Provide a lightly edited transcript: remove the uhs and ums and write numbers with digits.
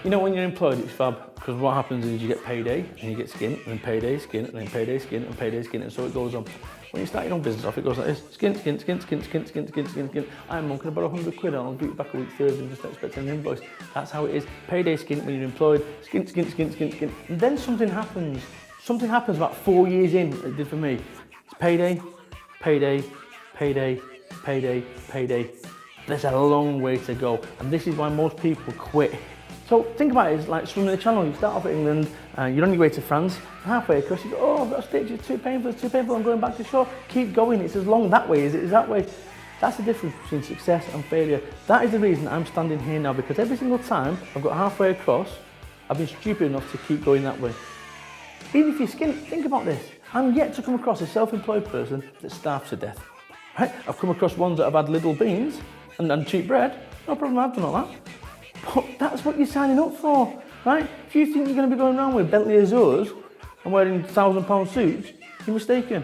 You know, when you're employed, it's fab, because what happens is you get payday, and you get skint, and then payday, skint, and then payday, skint, and payday, skint, and so it goes on. When you start your own business off, it goes like this: skint, skint, skint, skint, skint, skint, skint, skint, skint. I'm going to borrow 100 quid, and I'll give it back a week Thursday, and just expect an invoice. That's how it is. Payday, skint when you're employed. Skint, skint, skint, skint, skint. And then something happens. Something happens about 4 years in. It did for me. It's payday, payday, payday, payday, payday. There's a long way to go, and this is why most people quit. So think about it, it's like swimming the channel. You start off at England, you're on your way to France, halfway across you go, oh, I've got a stitch, it's too painful, I'm going back to shore. Keep going, it's as long that way as it is that way. That's the difference between success and failure. That is the reason I'm standing here now, because every single time I've got halfway across, I've been stupid enough to keep going that way. Even if you're skint, think about this. I'm yet to come across a self-employed person that starves to death. Right? I've come across ones that have had little beans and cheap bread, no problem, I've done all that. But that's what you're signing up for, right? If you think you're going to be going around with Bentley Azures and wearing £1,000 suits, you're mistaken.